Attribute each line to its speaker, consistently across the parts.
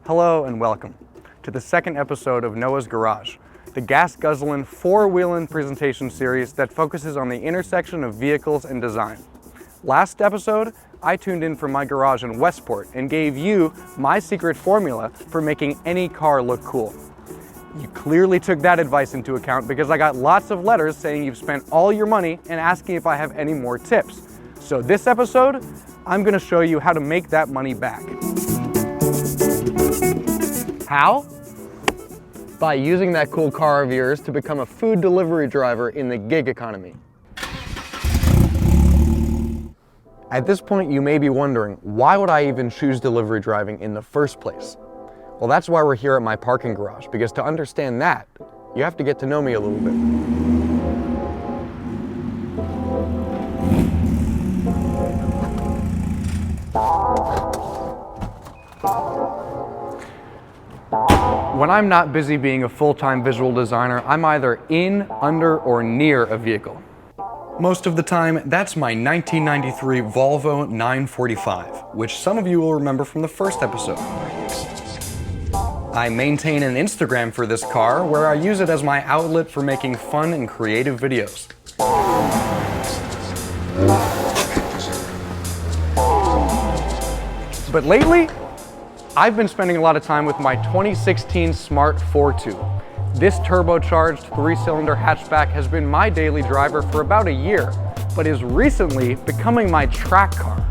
Speaker 1: Hello and welcome to the second episode of Noah's Garage, the gas-guzzlin, four-wheelin presentation series that focuses on the intersection of vehicles and design. Last episode, I tuned in from my garage in Westport and gave you my secret formula for making any car look cool. You clearly took that advice into account because I got lots of letters saying you've spent all your money and asking if I have any more tips. So this episode, I'm going to show you how to make that money back. How? By using that cool car of yours to become a food delivery driver in the gig economy. At this point, you may be wondering, why would I even choose delivery driving in the first place? Well, that's why we're here at my parking garage, because to understand that, you have to get to know me a little bit. When I'm not busy being a full-time visual designer, I'm either in, under, or near a vehicle. Most of the time, that's my 1993 Volvo 945, which some of you will remember from the first episode. I maintain an Instagram for this car, where I use it as my outlet for making fun and creative videos. But lately, I've been spending a lot of time with my 2016 Smart 4.2. This turbocharged 3-cylinder hatchback has been my daily driver for about a year, but is recently becoming my track car.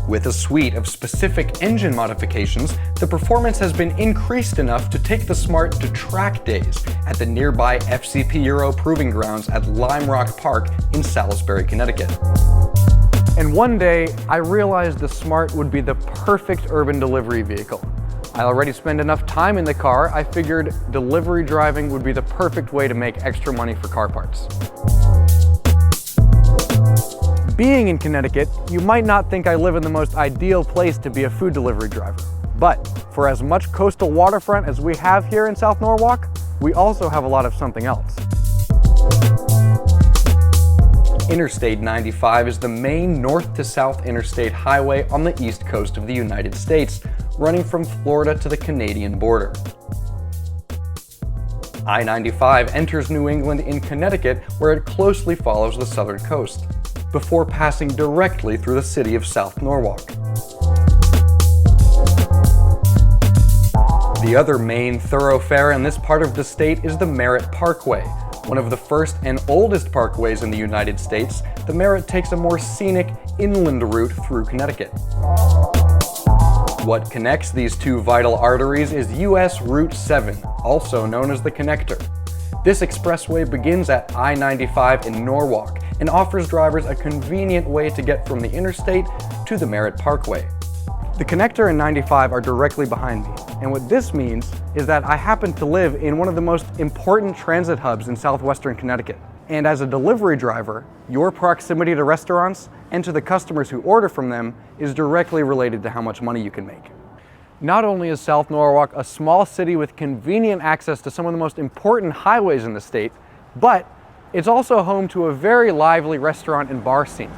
Speaker 1: With a suite of specific engine modifications, the performance has been increased enough to take the Smart to track days at the nearby FCP Euro Proving Grounds at Lime Rock Park in Salisbury, Connecticut. And one day, I realized the Smart would be the perfect urban delivery vehicle. I already spend enough time in the car, I figured delivery driving would be the perfect way to make extra money for car parts. Being in Connecticut, you might not think I live in the most ideal place to be a food delivery driver. But for as much coastal waterfront as we have here in South Norwalk, we also have a lot of something else. Interstate 95 is the main north to south interstate highway on the east coast of the United States, running from Florida to the Canadian border. I-95 enters New England in Connecticut, where it closely follows the southern coast, before passing directly through the city of South Norwalk. The other main thoroughfare in this part of the state is the Merritt Parkway. One of the first and oldest parkways in the United States, the Merritt takes a more scenic inland route through Connecticut. What connects these two vital arteries is US Route 7, also known as the Connector. This expressway begins at I-95 in Norwalk and offers drivers a convenient way to get from the interstate to the Merritt Parkway. The Connector and 95 are directly behind me, and what this means is that I happen to live in one of the most important transit hubs in southwestern Connecticut. And as a delivery driver, your proximity to restaurants and to the customers who order from them is directly related to how much money you can make. Not only is South Norwalk a small city with convenient access to some of the most important highways in the state, but it's also home to a very lively restaurant and bar scene.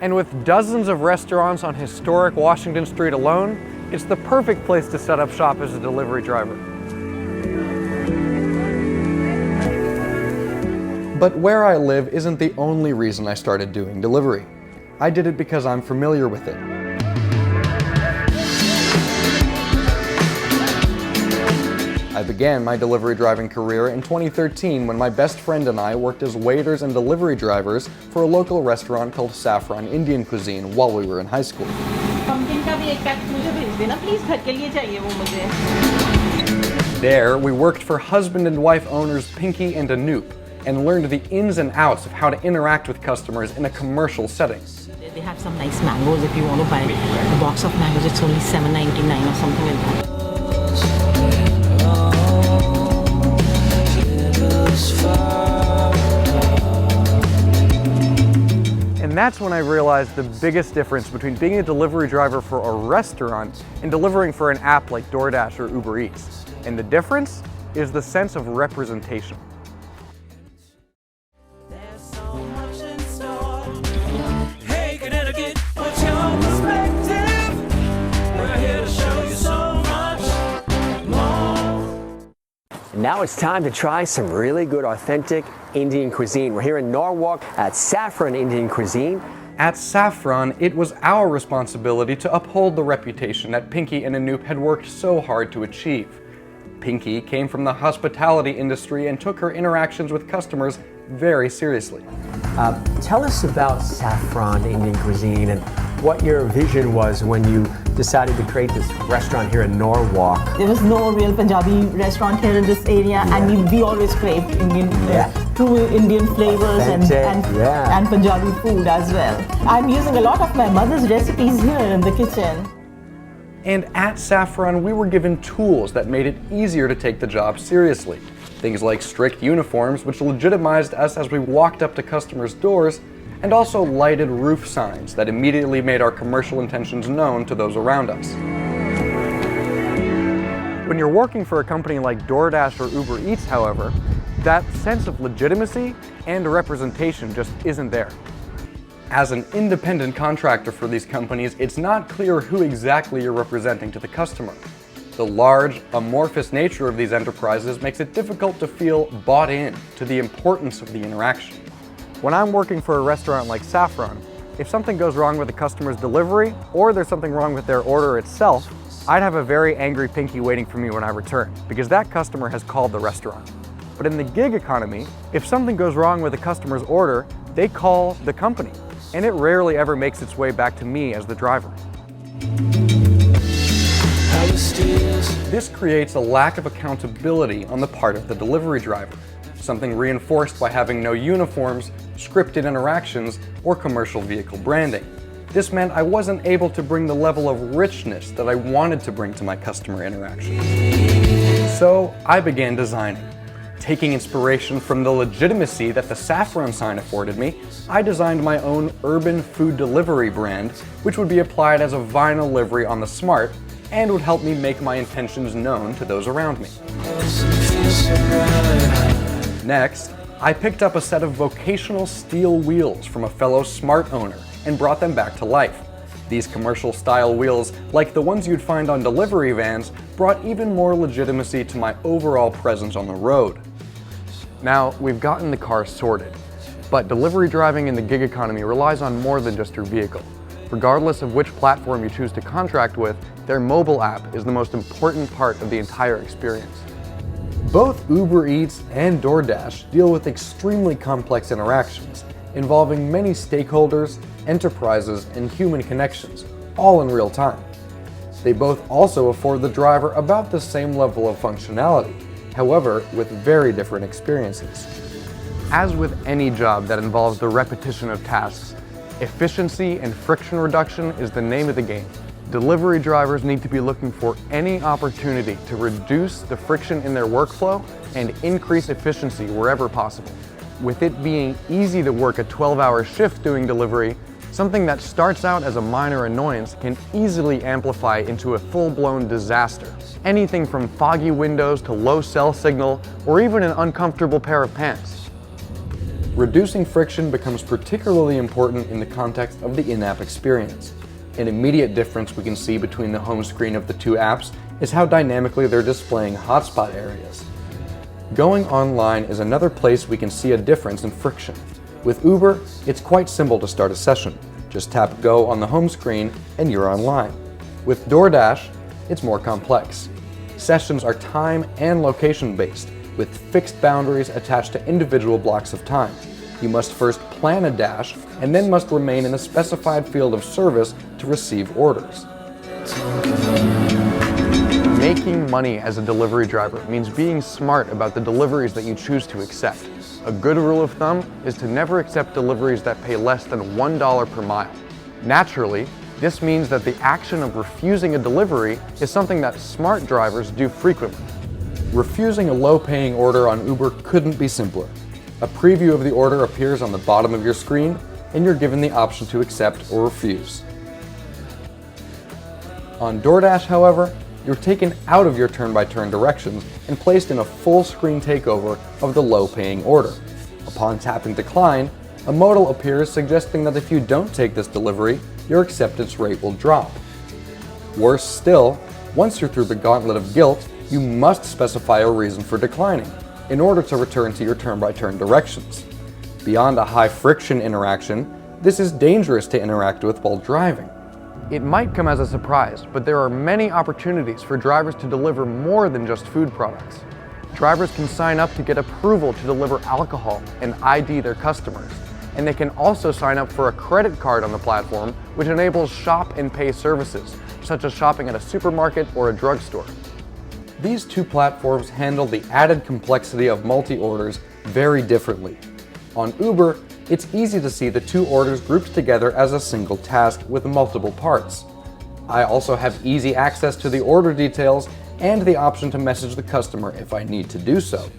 Speaker 1: And with dozens of restaurants on historic Washington Street alone, it's the perfect place to set up shop as a delivery driver. But where I live isn't the only reason I started doing delivery. I did it because I'm familiar with it. I began my delivery driving career in 2013 when my best friend and I worked as waiters and delivery drivers for a local restaurant called Saffron Indian Cuisine while we were in high school. There, we worked for husband and wife owners Pinky and Anoop and learned the ins and outs of how to interact with customers in a commercial setting.
Speaker 2: They have some nice mangoes. If you want to buy a box of mangoes, it's only $7.99 or something like that.
Speaker 1: And that's when I realized the biggest difference between being a delivery driver for a restaurant and delivering for an app like DoorDash or Uber Eats. And the difference is the sense of representation.
Speaker 3: Hey, Connecticut, what's your perspective? We're here to show you so much.
Speaker 4: And now it's time to try some really good, authentic Indian cuisine. We're here in Norwalk at Saffron Indian Cuisine.
Speaker 1: At Saffron, it was our responsibility to uphold the reputation that Pinky and Anoop had worked so hard to achieve. Pinky came from the hospitality industry and took her interactions with customers very seriously.
Speaker 4: Tell us about Saffron Indian Cuisine and what your vision was when you decided to create this restaurant here in Norwalk.
Speaker 2: There was no real Punjabi restaurant here in this area, and we always craved Indian, true Indian flavors and Punjabi food as well. I'm using a lot of my mother's recipes here in the kitchen.
Speaker 1: And at Saffron, we were given tools that made it easier to take the job seriously. Things like strict uniforms, which legitimized us as we walked up to customers' doors, and also lighted roof signs that immediately made our commercial intentions known to those around us. When you're working for a company like DoorDash or Uber Eats, however, that sense of legitimacy and representation just isn't there. As an independent contractor for these companies, it's not clear who exactly you're representing to the customer. The large, amorphous nature of these enterprises makes it difficult to feel bought in to the importance of the interaction. When I'm working for a restaurant like Saffron, if something goes wrong with the customer's delivery or there's something wrong with their order itself, I'd have a very angry Pinky waiting for me when I return, because that customer has called the restaurant. But in the gig economy, if something goes wrong with a customer's order, they call the company, and it rarely ever makes its way back to me as the driver. This creates a lack of accountability on the part of the delivery driver, something reinforced by having no uniforms, scripted interactions, or commercial vehicle branding. This meant I wasn't able to bring the level of richness that I wanted to bring to my customer interactions. So I began designing. Taking inspiration from the legitimacy that the Saffron sign afforded me, I designed my own urban food delivery brand, which would be applied as a vinyl livery on the Smart and would help me make my intentions known to those around me. Next, I picked up a set of vocational steel wheels from a fellow Smart owner and brought them back to life. These commercial-style wheels, like the ones you'd find on delivery vans, brought even more legitimacy to my overall presence on the road. Now, we've gotten the car sorted, but delivery driving in the gig economy relies on more than just your vehicle. Regardless of which platform you choose to contract with, their mobile app is the most important part of the entire experience. Both Uber Eats and DoorDash deal with extremely complex interactions, involving many stakeholders, enterprises, and human connections, all in real time. They both also afford the driver about the same level of functionality, however, with very different experiences. As with any job that involves the repetition of tasks, efficiency and friction reduction is the name of the game. Delivery drivers need to be looking for any opportunity to reduce the friction in their workflow and increase efficiency wherever possible. With it being easy to work a 12-hour shift doing delivery, something that starts out as a minor annoyance can easily amplify into a full-blown disaster. Anything from foggy windows to low cell signal, or even an uncomfortable pair of pants. Reducing friction becomes particularly important in the context of the in-app experience. An immediate difference we can see between the home screen of the two apps is how dynamically they're displaying hotspot areas. Going online is another place we can see a difference in friction. With Uber, it's quite simple to start a session. Just tap Go on the home screen and you're online. With DoorDash, it's more complex. Sessions are time and location based, with fixed boundaries attached to individual blocks of time. You must first plan a dash and then must remain in a specified field of service to receive orders. Making money as a delivery driver means being smart about the deliveries that you choose to accept. A good rule of thumb is to never accept deliveries that pay less than $1 per mile. Naturally, this means that the action of refusing a delivery is something that smart drivers do frequently. Refusing a low-paying order on Uber couldn't be simpler. A preview of the order appears on the bottom of your screen, and you're given the option to accept or refuse. On DoorDash, however, you're taken out of your turn-by-turn directions and placed in a full-screen takeover of the low-paying order. Upon tapping decline, a modal appears suggesting that if you don't take this delivery, your acceptance rate will drop. Worse still, once you're through the gauntlet of guilt, you must specify a reason for declining in order to return to your turn-by-turn directions. Beyond a high-friction interaction, this is dangerous to interact with while driving. It might come as a surprise, but there are many opportunities for drivers to deliver more than just food products. Drivers can sign up to get approval to deliver alcohol and ID their customers. And they can also sign up for a credit card on the platform, which enables shop and pay services, such as shopping at a supermarket or a drugstore. These two platforms handle the added complexity of multi-orders very differently. On Uber, it's easy to see the two orders grouped together as a single task with multiple parts. I also have easy access to the order details and the option to message the customer if I need to do so.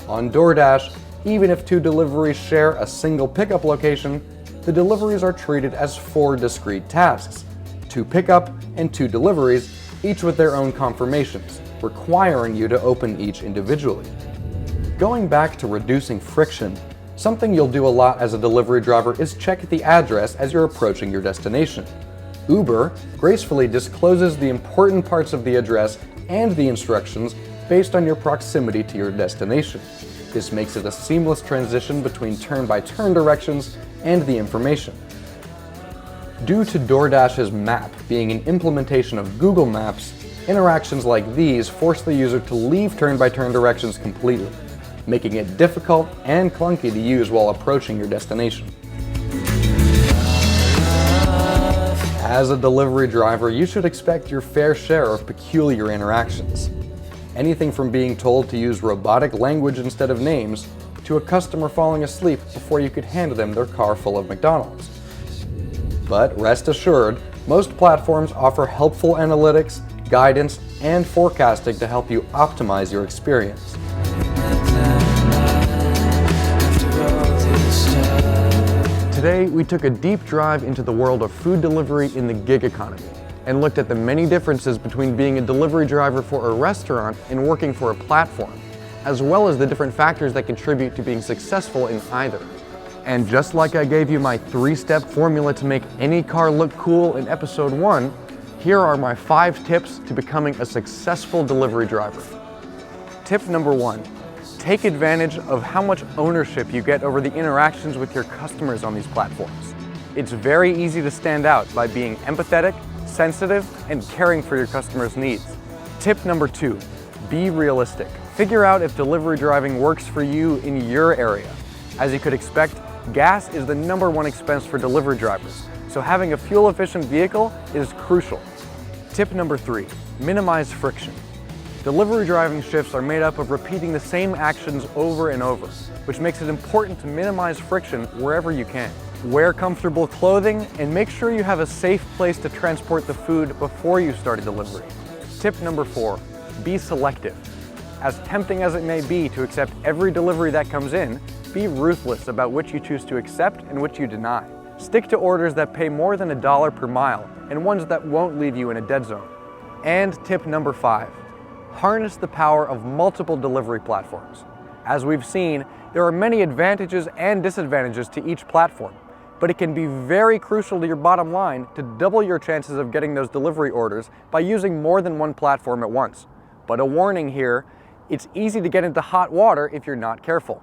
Speaker 1: On DoorDash, even if two deliveries share a single pickup location, the deliveries are treated as 4 discrete tasks, 2 pickup and 2 deliveries, each with their own confirmations, requiring you to open each individually. Going back to reducing friction, something you'll do a lot as a delivery driver is check the address as you're approaching your destination. Uber gracefully discloses the important parts of the address and the instructions based on your proximity to your destination. This makes it a seamless transition between turn-by-turn directions and the information. Due to DoorDash's map being an implementation of Google Maps, interactions like these force the user to leave turn-by-turn directions completely, making it difficult and clunky to use while approaching your destination. As a delivery driver, you should expect your fair share of peculiar interactions. Anything from being told to use robotic language instead of names, to a customer falling asleep before you could hand them their car full of McDonald's. But rest assured, most platforms offer helpful analytics, guidance, and forecasting to help you optimize your experience. Today, we took a deep dive into the world of food delivery in the gig economy and looked at the many differences between being a delivery driver for a restaurant and working for a platform, as well as the different factors that contribute to being successful in either. And just like I gave you my 3-step formula to make any car look cool in episode 1, here are my 5 tips to becoming a successful delivery driver. Tip number 1. Take advantage of how much ownership you get over the interactions with your customers on these platforms. It's very easy to stand out by being empathetic, sensitive, and caring for your customers' needs. Tip number 2. Be realistic. Figure out if delivery driving works for you in your area. As you could expect, gas is the #1 expense for delivery drivers, so having a fuel-efficient vehicle is crucial. Tip number 3. Minimize friction. Delivery driving shifts are made up of repeating the same actions over and over, which makes it important to minimize friction wherever you can. Wear comfortable clothing and make sure you have a safe place to transport the food before you start a delivery. Tip number 4. Be selective. As tempting as it may be to accept every delivery that comes in, be ruthless about which you choose to accept and which you deny. Stick to orders that pay more than $1 per mile and ones that won't leave you in a dead zone. And tip number 5. Harness the power of multiple delivery platforms. As we've seen, there are many advantages and disadvantages to each platform, but it can be very crucial to your bottom line to double your chances of getting those delivery orders by using more than one platform at once. But a warning here, it's easy to get into hot water if you're not careful.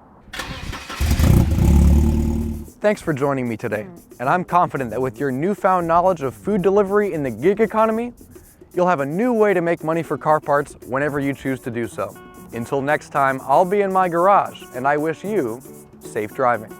Speaker 1: Thanks for joining me today, and I'm confident that with your newfound knowledge of food delivery in the gig economy, you'll have a new way to make money for car parts whenever you choose to do so. Until next time, I'll be in my garage, and I wish you safe driving.